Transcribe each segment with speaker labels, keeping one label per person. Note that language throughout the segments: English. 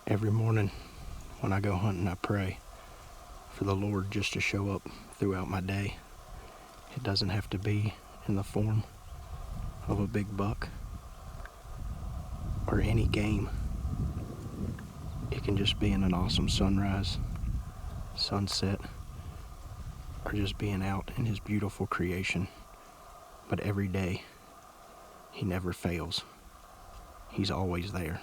Speaker 1: Every morning when I go hunting, I pray for the Lord just to show up throughout my day. It doesn't have to be in the form of a big buck or any game. It can just be in an awesome sunrise, sunset, or just being out in his beautiful creation. But every day, he never fails. He's always there.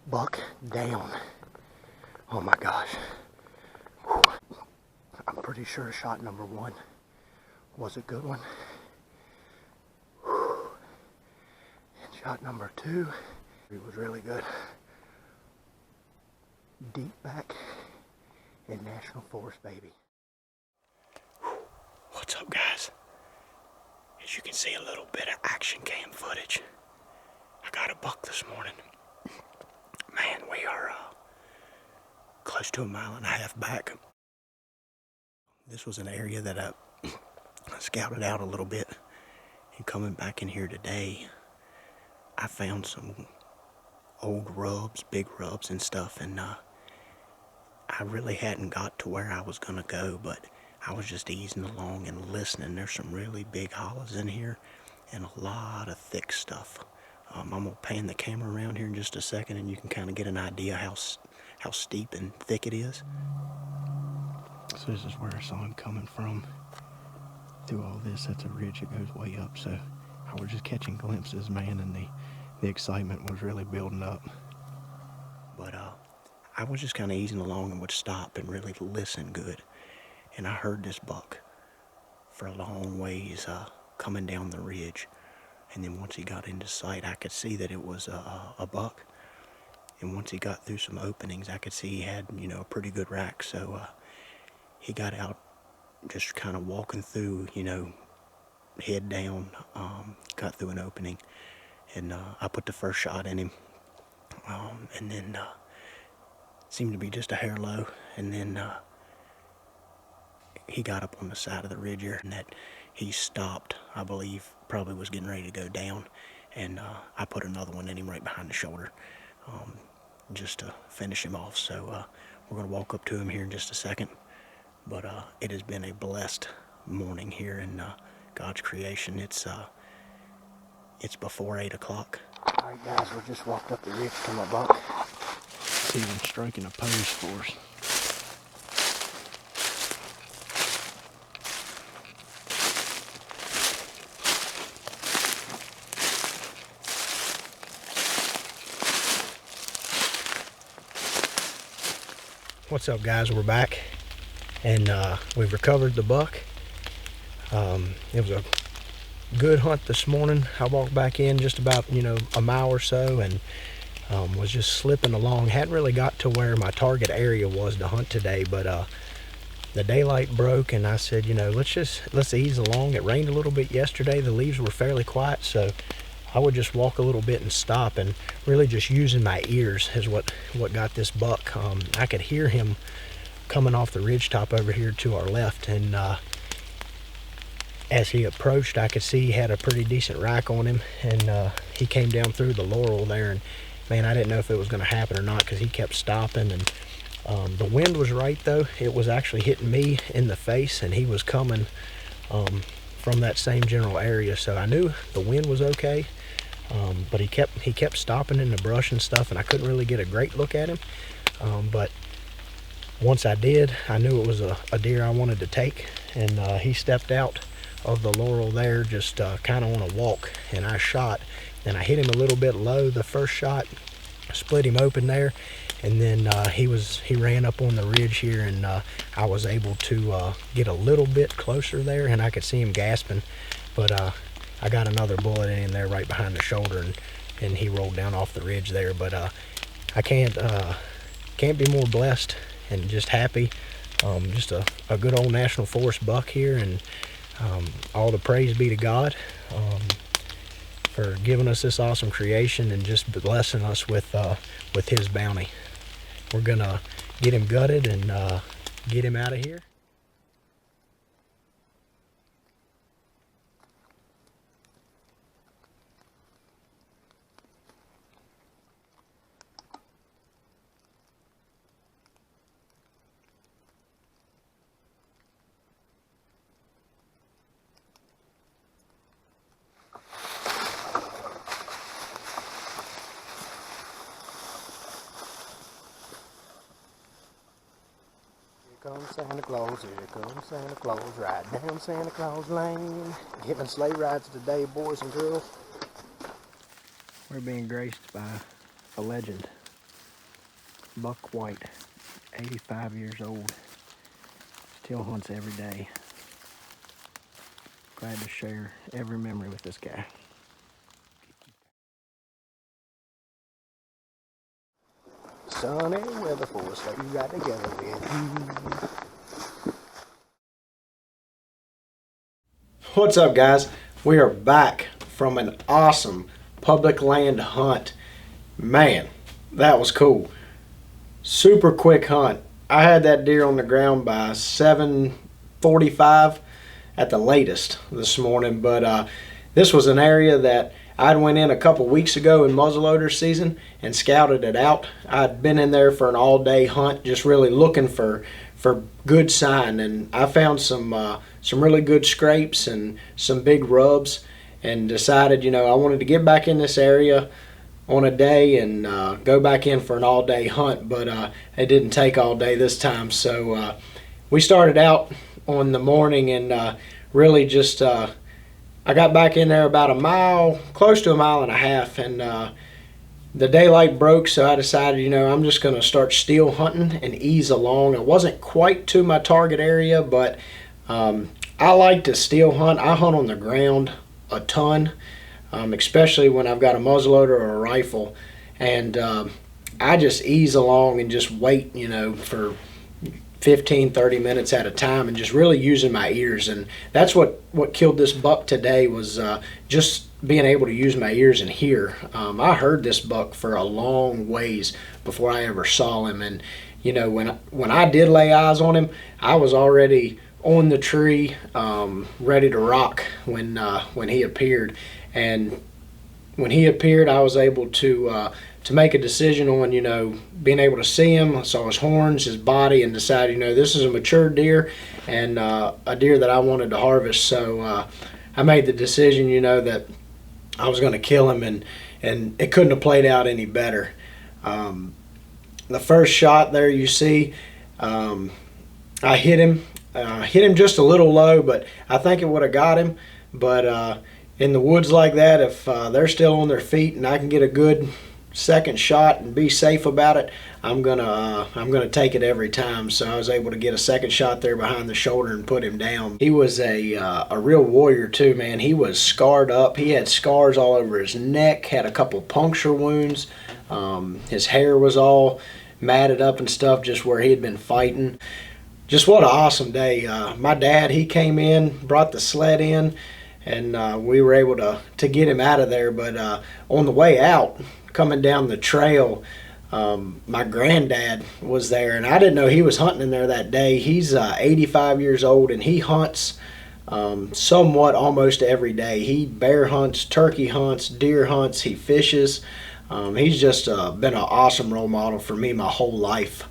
Speaker 1: Buck down. Oh my gosh. I'm pretty sure shot number one was a good one. And shot number two, it was really good. Deep back in National Forest, baby. What's up, guys? As you can see, a little bit of action cam footage. I got a buck this morning. Man, we are close to 1.5 miles back. This was an area that I scouted out a little bit, and coming back in here today, I found some old rubs, big rubs and stuff, and I really hadn't got to where I was gonna go, but I was just easing along and listening. There's some really big hollows in here and a lot of thick stuff. I'm gonna pan the camera around here in just a second, and you can kind of get an idea how steep and thick it is. So this is where I saw him coming from. Through all this, that's a ridge that goes way up. So I was just catching glimpses, man, and the excitement was really building up. But I was just kind of easing along and would stop and really listen good. And I heard this buck for a long ways coming down the ridge. And then once he got into sight, I could see that it was a buck. And once he got through some openings, I could see he had, a pretty good rack. So he got out just kind of walking through, head down, got through an opening. And I put the first shot in him. And then seemed to be just a hair low. And then he got up on the side of the ridge here, and that he stopped, I believe, probably was getting ready to go down, and I put another one in him right behind the shoulder, just to finish him off. So we're going to walk up to him here in just a second, but it has been a blessed morning here in God's creation. It's before 8 o'clock. All right, guys, we just walked up the ridge to my buck. It's even striking a pose for us. What's up, guys? We're back, and we've recovered the buck. It was a good hunt this morning. I walked back in just about a mile or so, and was just slipping along. Hadn't really got to where my target area was to hunt today, but the daylight broke, and I said, let's ease along. It rained a little bit yesterday. The leaves were fairly quiet, so I would just walk a little bit and stop, and really just using my ears is what got this buck. I could hear him coming off the ridge top over here to our left, and as he approached, I could see he had a pretty decent rack on him, and he came down through the laurel there, and man, I didn't know if it was going to happen or not because he kept stopping, and the wind was right though. It was actually hitting me in the face, and he was coming from that same general area, so I knew the wind was okay. But he kept stopping in the brush and stuff, and I couldn't really get a great look at him. But once I did, I knew it was a deer I wanted to take, and he stepped out of the laurel there, just kind of on a walk, and I shot, and I hit him a little bit low the first shot, split him open there, and then he ran up on the ridge here, and I was able to get a little bit closer there, and I could see him gasping, but I got another bullet in him there right behind the shoulder, and he rolled down off the ridge there. But I can't can't be more blessed and just happy. Just a good old National Forest buck here, and all the praise be to God for giving us this awesome creation and just blessing us with his bounty. We're gonna get him gutted and get him out of here. Here comes Santa Claus, here comes Santa Claus, riding down Santa Claus Lane. Giving sleigh rides today, boys and girls. We're being graced by a legend, Buck White, 85 years old, still hunts every day. Glad to share every memory with this guy. Sunny weather for a sleigh ride together with you. What's up, guys? We are back from an awesome public land hunt. Man, that was cool. Super quick hunt. I had that deer on the ground by 7:45 at the latest this morning, but this was an area that I went in a couple weeks ago in muzzleloader season and scouted it out. I'd been in there for an all-day hunt, just really looking for good sign, and I found some really good scrapes and some big rubs, and decided, I wanted to get back in this area on a day and go back in for an all-day hunt, but it didn't take all day this time. So we started out on the morning and really just I got back in there about a mile, close to a mile and a half, and the daylight broke, so I decided, I'm just going to start steel hunting and ease along. I wasn't quite to my target area, but I like to steel hunt. I hunt on the ground a ton, especially when I've got a muzzleloader or a rifle, and I just ease along and just wait, for 15-30 minutes at a time, and just really using my ears. And that's what killed this buck today, was just being able to use my ears and hear. I heard this buck for a long ways before I ever saw him, and when I did lay eyes on him, I was already on the tree, ready to rock when he appeared. And when he appeared, I was able to make a decision on, being able to see him. I saw his horns, his body, and decided, this is a mature deer and a deer that I wanted to harvest. So I made the decision, that I was going to kill him, and it couldn't have played out any better. The first shot there you see, I hit him just a little low, but I think it would have got him. But in the woods like that, if they're still on their feet and I can get a good second shot and be safe about it, I'm gonna take it every time. So I was able to get a second shot there behind the shoulder and put him down. He was a real warrior too, man. He was scarred up. He had scars all over his neck, had a couple puncture wounds. His hair was all matted up and stuff, just where he had been fighting. Just what an awesome day. My dad, he came in, brought the sled in, and we were able to get him out of there. But on the way out, coming down the trail, my granddad was there, and I didn't know he was hunting in there that day. He's 85 years old, and he hunts somewhat almost every day. He bear hunts, turkey hunts, deer hunts, he fishes. He's just been an awesome role model for me my whole life.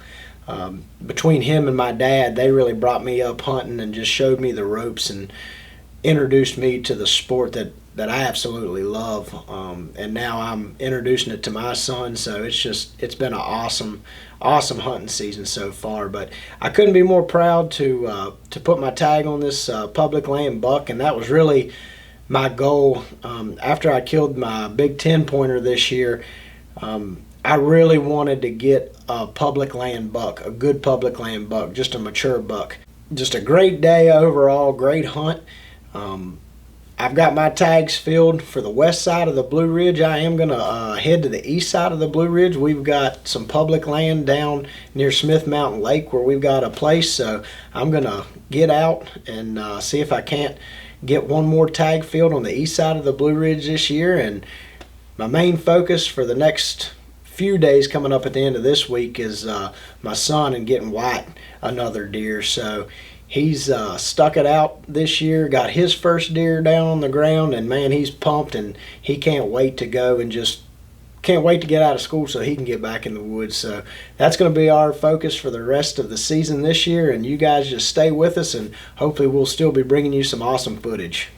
Speaker 1: Between him and my dad, they really brought me up hunting and just showed me the ropes and introduced me to the sport that I absolutely love, and now I'm introducing it to my son. So it's been an awesome hunting season so far. But I couldn't be more proud to put my tag on this public land buck, and that was really my goal. After I killed my big 10-pointer this year, I really wanted to get a public land buck, a good public land buck, just a mature buck. Just a great day overall, great hunt.
Speaker 2: I've got my tags filled for the west side of the Blue Ridge. I am going to head to the east side of the Blue Ridge. We've got some public land down near Smith Mountain Lake where we've got a place. So I'm going to get out and see if I can't get one more tag filled on the east side of the Blue Ridge this year. And my main focus for the next few days coming up at the end of this week is my son and getting White another deer. So he's stuck it out this year, got his first deer down on the ground, and man, he's pumped and he can't wait to go and just can't wait to get out of school so he can get back in the woods. So that's going to be our focus for the rest of the season this year, and you guys just stay with us and hopefully we'll still be bringing you some awesome footage.